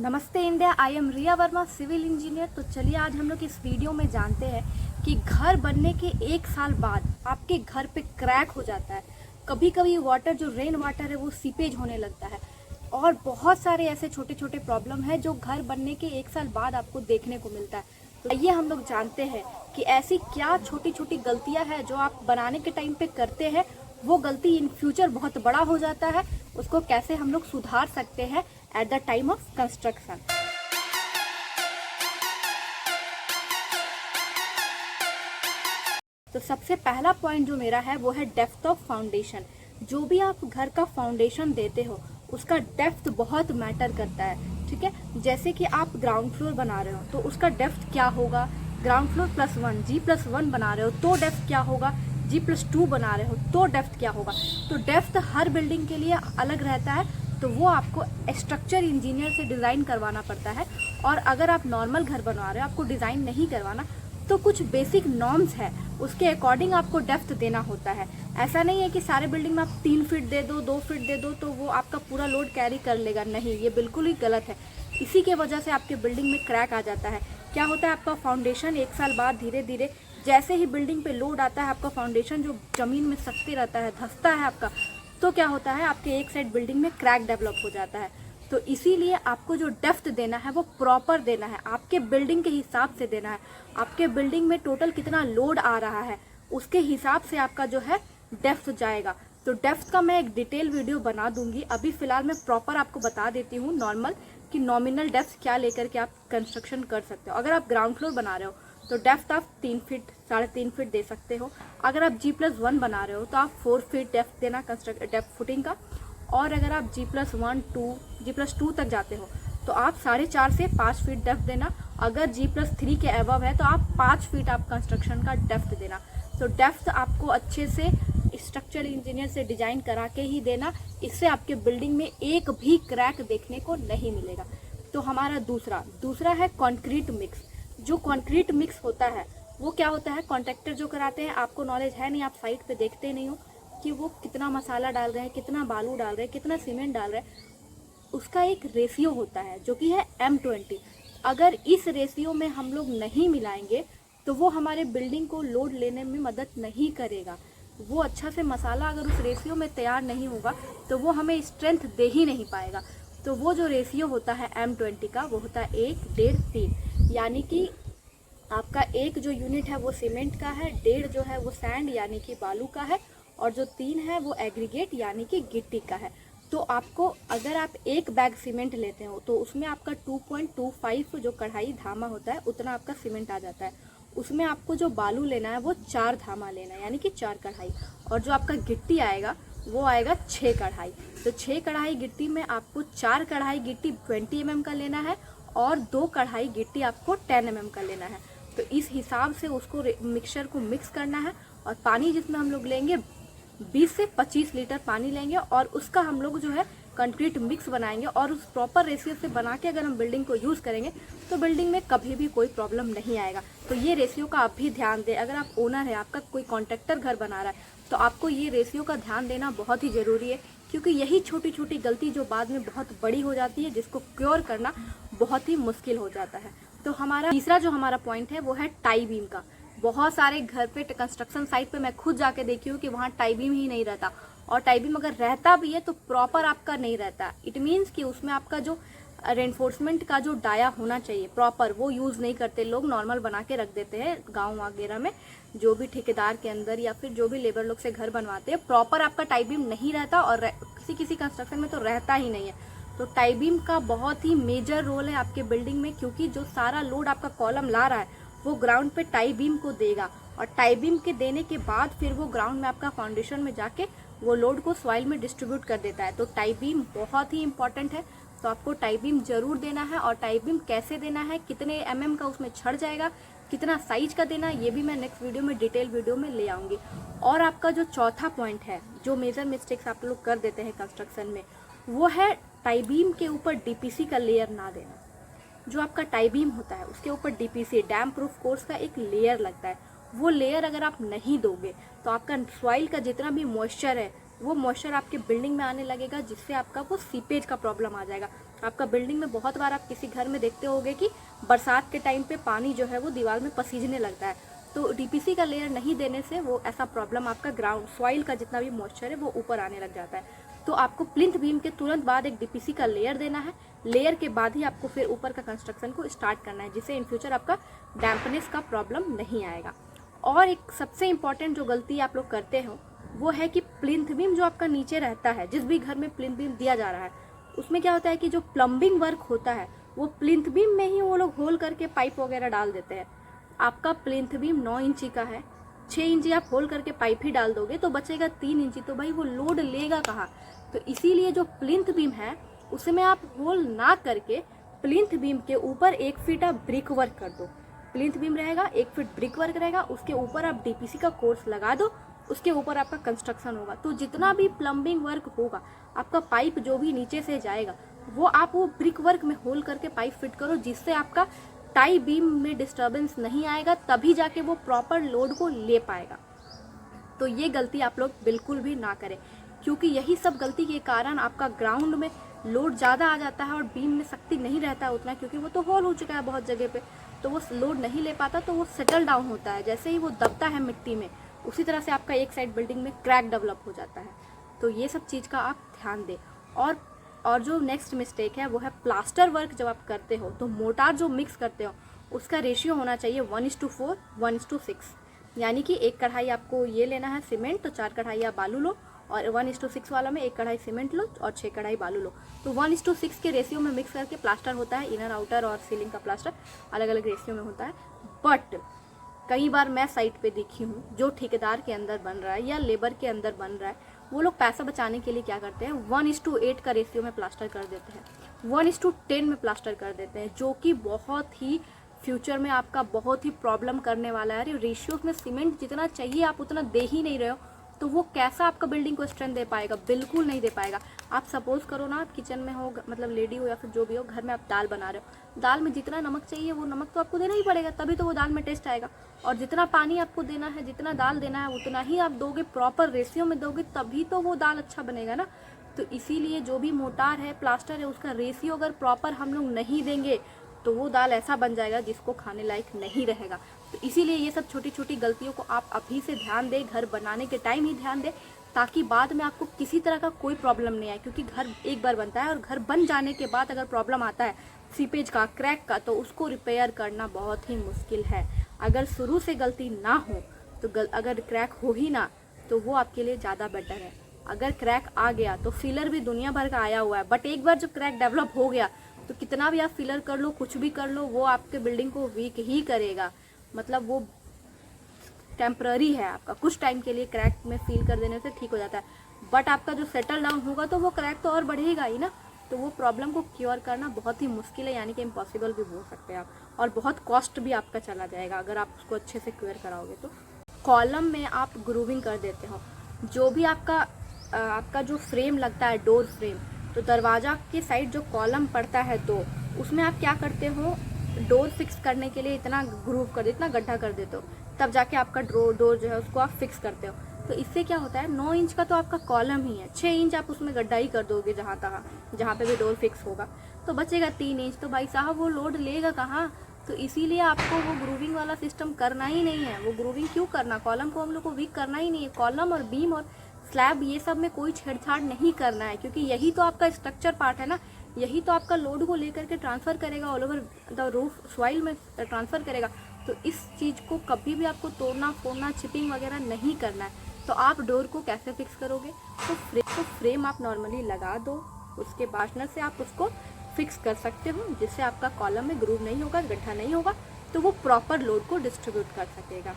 नमस्ते India. I am Riya Verma, civil engineer. तो चलिए आज हम लोग इस वीडियो में जानते हैं कि घर बनने के 1 साल बाद आपके घर पे क्रैक हो जाता है। कभी कभी वाटर जो रेन वाटर है वो सीपेज होने लगता है और बहुत सारे ऐसे छोटे छोटे प्रॉब्लम है जो घर बनने के 1 साल बाद आपको देखने को मिलता है। तो आइए हम लोग जानते हैं कि ऐसी क्या छोटी छोटी गलतियां हैं जो आप बनाने के टाइम पे करते हैं, वो गलती इन फ्यूचर बहुत बड़ा हो जाता है, उसको कैसे हम लोग सुधार सकते हैं at the time of construction. तो सबसे पहला पॉइंट जो मेरा है वो है डेप्थ ऑफ फाउंडेशन। जो भी आप घर का फाउंडेशन देते हो उसका डेप्थ बहुत मैटर करता है। ठीक है, जैसे कि आप ग्राउंड फ्लोर बना रहे हो तो उसका डेप्थ क्या होगा, ग्राउंड फ्लोर +1 G+1 बना रहे हो तो डेप्थ क्या होगा, G+2 बना रहे हो तो डेप्थ क्या होगा। तो डेप्थ हर बिल्डिंग के लिए अलग रहता है, तो वो आपको स्ट्रक्चर इंजीनियर से डिज़ाइन करवाना पड़ता है। और अगर आप नॉर्मल घर बनवा रहे हो, आपको डिज़ाइन नहीं करवाना, तो कुछ बेसिक नॉर्म्स है, उसके अकॉर्डिंग आपको डेप्थ देना होता है। ऐसा नहीं है कि सारे बिल्डिंग में आप 3 फीट दे दो, 2 फीट दे दो तो वो आपका पूरा लोड कैरी कर लेगा। नहीं, ये बिल्कुल ही गलत है। इसी के वजह से आपके बिल्डिंग में क्रैक आ जाता है। क्या होता है, आपका फाउंडेशन 1 साल बाद धीरे धीरे जैसे ही बिल्डिंग पे लोड आता है, आपका फाउंडेशन जो जमीन में सकते रहता है, धंसता है आपका, तो क्या होता है, आपके एक साइड बिल्डिंग में क्रैक डेवलप हो जाता है। तो इसीलिए आपको जो डेप्थ देना है वो प्रॉपर देना है, आपके बिल्डिंग के हिसाब से देना है। आपके बिल्डिंग में टोटल कितना लोड आ रहा है उसके हिसाब से आपका जो है डेप्थ जाएगा। तो डेप्थ का मैं एक डिटेल वीडियो बना दूंगी। अभी फिलहाल मैं प्रॉपर आपको बता देती हूँ नॉर्मल कि नॉमिनल डेप्थ क्या लेकर के आप कंस्ट्रक्शन कर सकते हो। अगर आप ग्राउंड फ्लोर बना रहे हो तो डेप्थ आप 3 फीट 3.5 फीट दे सकते हो। अगर आप G+1 बना रहे हो तो आप 4 फीट डेप्थ देना डेप्थ फुटिंग का। और अगर आप G+1 G+2 तक जाते हो तो आप 4.5 से 5 फीट डेप्थ देना। अगर G+3 के अबव है तो आप 5 फीट आप कंस्ट्रक्शन का डेप्थ देना। तो डेप्थ आपको अच्छे से स्ट्रक्चर इंजीनियर से डिजाइन करा के ही देना, इससे आपके बिल्डिंग में एक भी क्रैक देखने को नहीं मिलेगा। तो हमारा दूसरा है कंक्रीट मिक्स। जो कंक्रीट मिक्स होता है वो क्या होता है, कॉन्ट्रैक्टर जो कराते हैं, आपको नॉलेज है नहीं, आप साइट पे देखते नहीं हो कि वो कितना मसाला डाल रहे हैं, कितना बालू डाल रहे हैं, कितना सीमेंट डाल रहे हैं। उसका एक रेशियो होता है जो कि है M20। अगर इस रेशियो में हम लोग नहीं मिलाएंगे तो वो हमारे बिल्डिंग को लोड लेने में मदद नहीं करेगा। वो अच्छा से मसाला अगर उस रेशियो में तैयार नहीं होगा तो वो हमें स्ट्रेंथ दे ही नहीं पाएगा। तो वो जो रेशियो होता है M20 का वो होता है 1, 1.5, 3। यानी कि आपका एक जो यूनिट है वो सीमेंट का है, 1.5 जो है वो सैंड यानी कि बालू का है, और जो 3 है वो एग्रीगेट यानी कि गिट्टी का है। तो आपको अगर आप एक बैग सीमेंट लेते हो तो उसमें आपका 2.25 जो कढ़ाई धामा होता है उतना आपका सीमेंट आ जाता है। उसमें आपको जो बालू लेना है वो 4 धामा लेना है यानी कि 4 कढ़ाई। और जो आपका गिट्टी आएगा वो आएगा 6 कढ़ाई। तो 6 कढ़ाई गिट्टी में आपको 4 कढ़ाई गिट्टी 20 mm का लेना है और 2 कढ़ाई गिट्टी आपको 10 mm का लेना है। तो इस हिसाब से उसको मिक्सचर को मिक्स करना है। और पानी जिसमें हम लोग लेंगे 20 से 25 लीटर पानी लेंगे और उसका हम लोग जो है कंक्रीट मिक्स बनाएंगे। और उस प्रॉपर रेशियो से बना के अगर हम बिल्डिंग को यूज़ करेंगे तो बिल्डिंग में कभी भी कोई प्रॉब्लम नहीं आएगा। तो ये रेशियो का आप भी ध्यान दें। अगर आप ओनर है, आपका कोई कॉन्ट्रैक्टर घर बना रहा है, तो आपको ये रेशियो का ध्यान देना बहुत ही ज़रूरी है, क्योंकि यही छोटी छोटी गलती जो बाद में बहुत बड़ी हो जाती है, जिसको क्योर करना बहुत ही मुश्किल हो जाता है। तो हमारा तीसरा जो हमारा पॉइंट है वो है टाई बीम का। बहुत सारे घर पे कंस्ट्रक्शन साइट पे मैं खुद जाके देखी हूँ कि वहाँ टाई बीम ही नहीं रहता, और टाई बीम अगर रहता भी है तो प्रॉपर आपका नहीं रहता। इट मीन्स कि उसमें आपका जो रेनफोर्समेंट का जो डाया होना चाहिए प्रॉपर, वो यूज़ नहीं करते लोग, नॉर्मल बना के रख देते हैं गाँव वगैरह में। जो भी ठेकेदार के अंदर या फिर जो भी लेबर लोग से घर बनवाते हैं, प्रॉपर आपका टाई बीम नहीं रहता, और किसी किसी कंस्ट्रक्शन में तो रहता ही नहीं है। तो टाई बीम का बहुत ही मेजर रोल है आपके बिल्डिंग में, क्योंकि जो सारा लोड आपका कॉलम ला रहा है वो ग्राउंड पे टाई बीम को देगा, और टाई बीम के देने के बाद फिर वो ग्राउंड में आपका फाउंडेशन में जाके वो लोड को सॉइल में डिस्ट्रीब्यूट कर देता है। तो टाई बीम बहुत ही इंपॉर्टेंट है। तो आपको टाई बीम जरूर देना है। और टाई बीम कैसे देना है, कितने mm का उसमें छड़ जाएगा, कितना साइज का देना, ये भी मैं नेक्स्ट वीडियो में डिटेल वीडियो में ले आऊँगी। और आपका जो चौथा पॉइंट है, जो मेजर मिस्टेक्स आप लोग कर देते हैं कंस्ट्रक्शन में, वो है टाई बीम के ऊपर DPC का लेयर ना देना। जो आपका टाई बीम होता है उसके ऊपर DPC डैम प्रूफ कोर्स का एक लेयर लगता है। वो लेयर अगर आप नहीं दोगे तो आपका सॉइल का जितना भी मॉइस्चर है वो मॉइस्चर आपके बिल्डिंग में आने लगेगा, जिससे आपका वो सीपेज का प्रॉब्लम आ जाएगा। आपका बिल्डिंग में बहुत बार आप किसी घर में देखते होंगे कि बरसात के टाइम पे पानी जो है वो दीवार में पसीजने लगता है, तो डीपीसी का लेयर नहीं देने से वो ऐसा प्रॉब्लम आपका ग्राउंड सॉइल का जितना भी मॉइस्चर है वो ऊपर आने लग जाता है। तो आपको प्लिंथ बीम के तुरंत बाद एक डीपीसी का लेयर देना है, लेयर के बाद ही आपको फिर ऊपर का कंस्ट्रक्शन को स्टार्ट करना है, जिससे इन फ्यूचर आपका डैम्पनेस का प्रॉब्लम नहीं आएगा। और एक सबसे इम्पॉर्टेंट जो गलती आप लोग करते हो वो है कि प्लिंथ बीम जो आपका नीचे रहता है, जिस भी घर में प्लिंथ बीम दिया जा रहा है, उसमें क्या होता है कि जो प्लम्बिंग वर्क होता है वो प्लिंथ बीम में ही वो लोग होल करके पाइप वगैरह डाल देते हैं। आपका प्लिंथ बीम 9 इंची का है, 6 इंची आप होल करके पाइप ही डाल दोगे तो बचेगा 3 इंची, तो भाई वो लोड लेगा कहाँ। तो इसीलिए जो प्लिंथ बीम है उसमें आप होल ना करके प्लिंथ बीम के ऊपर 1 फीट आप ब्रिक वर्क कर दो। प्लिंथ बीम रहेगा, 1 फीट ब्रिक वर्क रहेगा, उसके ऊपर आप डीपीसी का कोर्स लगा दो, उसके ऊपर आपका कंस्ट्रक्शन होगा। तो जितना भी प्लम्बिंग वर्क होगा, आपका पाइप जो भी नीचे से जाएगा वो आप वो ब्रिक वर्क में होल करके पाइप फिट करो, जिससे आपका टाई बीम में डिस्टर्बेंस नहीं आएगा, तभी जाके वो प्रॉपर लोड को ले पाएगा। तो ये गलती आप लोग बिल्कुल भी ना करें, क्योंकि यही सब गलती के कारण आपका ग्राउंड में लोड ज़्यादा आ जाता है और बीम में शक्ति नहीं रहता है उतना, क्योंकि वो तो होल हो चुका है बहुत जगह पे, तो वो लोड नहीं ले पाता, तो वो सेटल डाउन होता है। जैसे ही वो दबता है मिट्टी में, उसी तरह से आपका एक साइड बिल्डिंग में क्रैक डेवलप हो जाता है। तो ये सब चीज़ का आप ध्यान दें। और जो नेक्स्ट मिस्टेक है वो है प्लास्टर वर्क जब आप करते हो तो मोटार जो मिक्स करते हो उसका रेशियो होना चाहिए 1:4, 1:6। यानी कि 1 कढ़ाई आपको ये लेना है सीमेंट, तो 4 कढ़ाई आप बालू लो, और 1:6 वाला में 1 कढ़ाई सीमेंट लो और 6 कढ़ाई बालू लो। तो 1:6 के रेशियो में मिक्स करके प्लास्टर होता है। इनर आउटर और सीलिंग का प्लास्टर अलग अलग रेशियो में होता है। बट कई बार मैं साइट पे देखी हूँ जो ठेकेदार के अंदर बन रहा है या लेबर के अंदर बन रहा है, वो लोग पैसा बचाने के लिए क्या करते हैं, 1:8 का रेशियो में प्लास्टर कर देते हैं, 1:10 में प्लास्टर कर देते हैं, जो कि बहुत ही फ्यूचर में आपका बहुत ही प्रॉब्लम करने वाला है। अरे रेशियो में सीमेंट जितना चाहिए आप उतना दे ही नहीं रहे हो, तो वो कैसा आपका बिल्डिंग को स्ट्रेंथ दे पाएगा, बिल्कुल नहीं दे पाएगा। आप सपोज करो ना, आप किचन में हो, मतलब लेडी हो या फिर जो भी हो, घर में आप दाल बना रहे हो, दाल में जितना नमक चाहिए वो नमक तो आपको देना ही पड़ेगा, तभी तो वो दाल में टेस्ट आएगा। और जितना पानी आपको देना है, जितना दाल देना है, उतना ही आप दोगे, प्रॉपर रेशियो में दोगे, तभी तो वो दाल अच्छा बनेगा ना। तो इसीलिए जो भी मोटार है, प्लास्टर है, उसका रेशियो अगर प्रॉपर हम लोग नहीं देंगे तो वो दाल ऐसा बन जाएगा जिसको खाने लायक नहीं रहेगा। तो इसीलिए ये सब छोटी छोटी गलतियों को आप अभी से ध्यान दें, घर बनाने के टाइम ही ध्यान दें, ताकि बाद में आपको किसी तरह का कोई प्रॉब्लम नहीं आए। क्योंकि घर एक बार बनता है और घर बन जाने के बाद अगर प्रॉब्लम आता है सीपेज का, क्रैक का, तो उसको रिपेयर करना बहुत ही मुश्किल है। अगर शुरू से गलती ना हो तो अगर क्रैक हो ही ना तो वो आपके लिए ज़्यादा बेटर है। अगर क्रैक आ गया तो फिलर भी दुनिया भर का आया हुआ है, बट एक बार जब क्रैक डेवलप हो गया तो कितना भी आप फिलर कर लो, कुछ भी कर लो, वो आपके बिल्डिंग को वीक ही करेगा। मतलब वो टेम्पररी है, आपका कुछ टाइम के लिए क्रैक में फील कर देने से ठीक हो जाता है, बट आपका जो सेटल डाउन होगा तो वो क्रैक तो और बढ़ेगा ही ना। तो वो प्रॉब्लम को क्योर करना बहुत ही मुश्किल है, यानी कि इम्पॉसिबल भी बोल सकते हैं आप, और बहुत कॉस्ट भी आपका चला जाएगा अगर आप उसको अच्छे से क्योर कराओगे। तो कॉलम में आप ग्रूविंग कर देते हो, जो भी आपका जो फ्रेम लगता है, डोर फ्रेम, तो दरवाजा के साइड जो कॉलम पड़ता है तो उसमें आप क्या करते हो, डोर फिक्स करने के लिए इतना ग्रूव कर देते, इतना गड्ढा कर देते हो, तब जाके आपका डोर जो है उसको आप फिक्स करते हो। तो इससे क्या होता है, 9 इंच का तो आपका कॉलम ही है, 6 इंच आप उसमें गड्ढा ही कर दोगे जहाँ पे भी डोर फिक्स होगा, तो बचेगा 3 इंच। तो भाई साहब वो लोड लेगा कहाँ। तो इसीलिए आपको वो ग्रूविंग वाला सिस्टम करना ही नहीं है। वो ग्रूविंग क्यों करना, कॉलम को हम लोग को वीक करना ही नहीं है। कॉलम और बीम और स्लैब ये सब में कोई छेड़छाड़ नहीं करना है, क्योंकि यही तो आपका स्ट्रक्चर पार्ट है ना, यही तो आपका लोड को लेकर के ट्रांसफ़र करेगा, all over the roof soil में ट्रांसफ़र करेगा। तो इस चीज़ को कभी भी आपको तोड़ना फोड़ना, चिपिंग वगैरह नहीं करना है। तो आप डोर को कैसे फिक्स करोगे, तो फ्रेम आप नॉर्मली लगा दो, उसके बाशनर से आप उसको फिक्स कर सकते हो, जिससे आपका कॉलम में ग्रूव नहीं होगा, गड्ढा नहीं होगा, तो वो प्रॉपर लोड को डिस्ट्रीब्यूट कर सकेगा।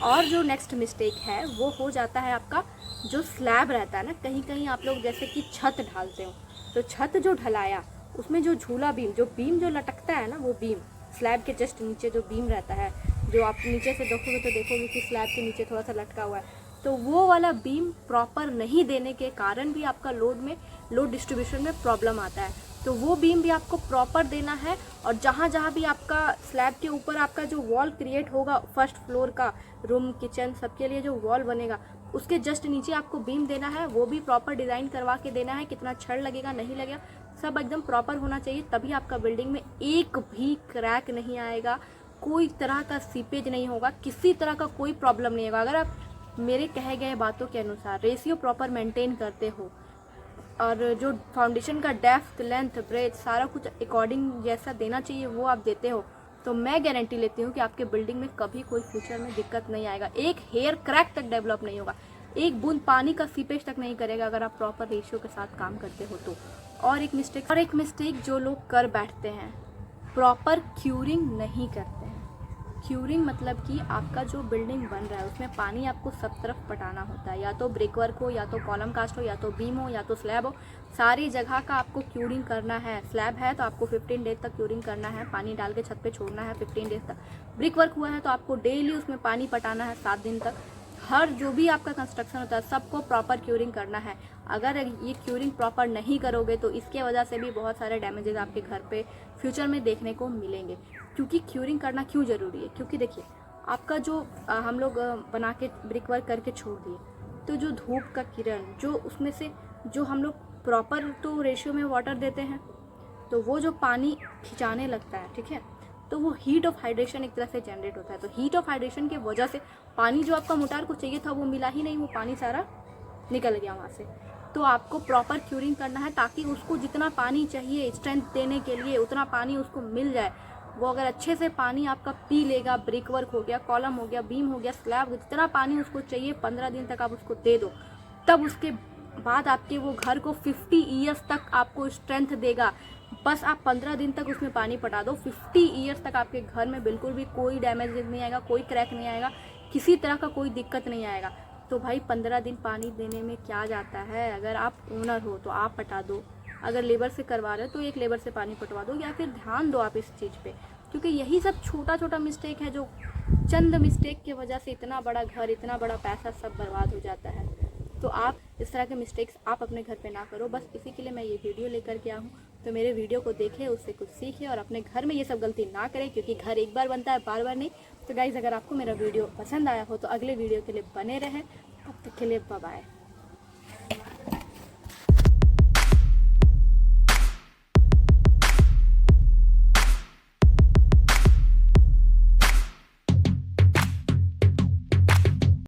और जो नेक्स्ट मिस्टेक है वो हो जाता है आपका जो स्लैब रहता है ना, कहीं कहीं आप लोग जैसे कि छत ढालते हो, तो छत जो ढलाया उसमें जो झूला बीम, जो बीम जो लटकता है ना, वो बीम स्लैब के जस्ट नीचे जो बीम रहता है, जो आप नीचे से देखोगे तो देखोगे कि स्लैब के नीचे थोड़ा सा लटका हुआ है, तो वो वाला बीम प्रॉपर नहीं देने के कारण भी आपका लोड डिस्ट्रीब्यूशन में प्रॉब्लम आता है। तो वो बीम भी आपको प्रॉपर देना है, और जहाँ जहाँ भी आपका स्लैब के ऊपर आपका जो वॉल क्रिएट होगा, फर्स्ट फ्लोर का रूम किचन सबके लिए जो वॉल बनेगा, उसके जस्ट नीचे आपको बीम देना है, वो भी प्रॉपर डिज़ाइन करवा के देना है। कितना छड़ लगेगा नहीं लगेगा सब एकदम प्रॉपर होना चाहिए, तभी आपका बिल्डिंग में एक भी क्रैक नहीं आएगा, कोई तरह का सीपेज नहीं होगा, किसी तरह का कोई प्रॉब्लम नहीं होगा। अगर आप मेरे कहे गए बातों के अनुसार रेशियो प्रॉपर मेंटेन करते हो और जो फाउंडेशन का डेप्थ, लेंथ, ब्रेथ सारा कुछ अकॉर्डिंग जैसा देना चाहिए वो आप देते हो, तो मैं गारंटी लेती हूँ कि आपके बिल्डिंग में कभी कोई फ्यूचर में दिक्कत नहीं आएगा, एक हेयर क्रैक तक डेवलप नहीं होगा, एक बूंद पानी का सीपेज तक नहीं करेगा अगर आप प्रॉपर रेशियो के साथ काम करते हो तो। और एक मिस्टेक जो लोग कर बैठते हैं, प्रॉपर क्यूरिंग नहीं करते हैं। क्यूरिंग मतलब कि आपका जो बिल्डिंग बन रहा है उसमें पानी आपको सब तरफ पटाना होता है, या तो ब्रिकवर्क हो, या तो कॉलम कास्ट हो, या तो बीम हो, या तो स्लैब हो, सारी जगह का आपको क्यूरिंग करना है। स्लैब है तो आपको 15 डेज तक क्यूरिंग करना है, पानी डाल के छत पे छोड़ना है 15 डेज तक। ब्रिकवर्क हुआ है तो आपको डेली उसमें पानी पटाना है 7 दिन तक। हर जो भी आपका कंस्ट्रक्शन होता है सबको प्रॉपर क्यूरिंग करना है। अगर ये क्यूरिंग प्रॉपर नहीं करोगे तो इसके वजह से भी बहुत सारे डैमेजेस आपके घर पे फ्यूचर में देखने को मिलेंगे। क्योंकि क्यूरिंग करना क्यों ज़रूरी है, क्योंकि देखिए आपका जो हम लोग बना के ब्रिक वर्क करके छोड़ दिए, तो जो धूप का किरण जो उसमें से जो हम लोग प्रॉपर तो रेशियो में वाटर देते हैं, तो वो जो पानी खिंचाने लगता है, ठीक है, तो वो हीट ऑफ हाइड्रेशन एक तरह से जनरेट होता है। तो हीट ऑफ हाइड्रेशन की वजह से पानी जो आपका मोटार को चाहिए था वो मिला ही नहीं, वो पानी सारा निकल गया वहाँ से। तो आपको प्रॉपर क्यूरिंग करना है ताकि उसको जितना पानी चाहिए स्ट्रेंथ देने के लिए उतना पानी उसको मिल जाए। वो अगर अच्छे से पानी आपका पी लेगा, ब्रिक वर्क हो गया, कॉलम हो गया, बीम हो गया, स्लैब, जितना पानी उसको चाहिए 15 दिन तक आप उसको दे दो, तब उसके बाद आपके वो घर को 50 ईयर्स तक आपको स्ट्रेंथ देगा। बस आप 15 दिन तक उसमें पानी पटा दो, 50 ईयर्स तक आपके घर में बिल्कुल भी कोई डैमेज नहीं आएगा, कोई क्रैक नहीं आएगा, किसी तरह का कोई दिक्कत नहीं आएगा। तो भाई 15 दिन पानी देने में क्या जाता है। अगर आप ओनर हो तो आप पटा दो, अगर लेबर से करवा रहे हो तो एक लेबर से पानी पटवा दो, या फिर ध्यान दो आप इस चीज़ पे। क्योंकि यही सब छोटा छोटा मिस्टेक है जो चंद मिस्टेक की वजह से इतना बड़ा घर, इतना बड़ा पैसा सब बर्बाद हो जाता है। तो आप इस तरह के मिस्टेक्स आप अपने घर पे ना करो, बस इसी के लिए मैं ये वीडियो लेकर के आया हूँ। तो मेरे वीडियो को देखें, उससे कुछ सीखें और अपने घर में ये सब गलती ना करें, क्योंकि घर एक बार बनता है, बार बार नहीं। तो गाइज़ अगर आपको मेरा वीडियो पसंद आया हो तो अगले वीडियो के लिए बने रहें। तब तक के लिए बाय बाय।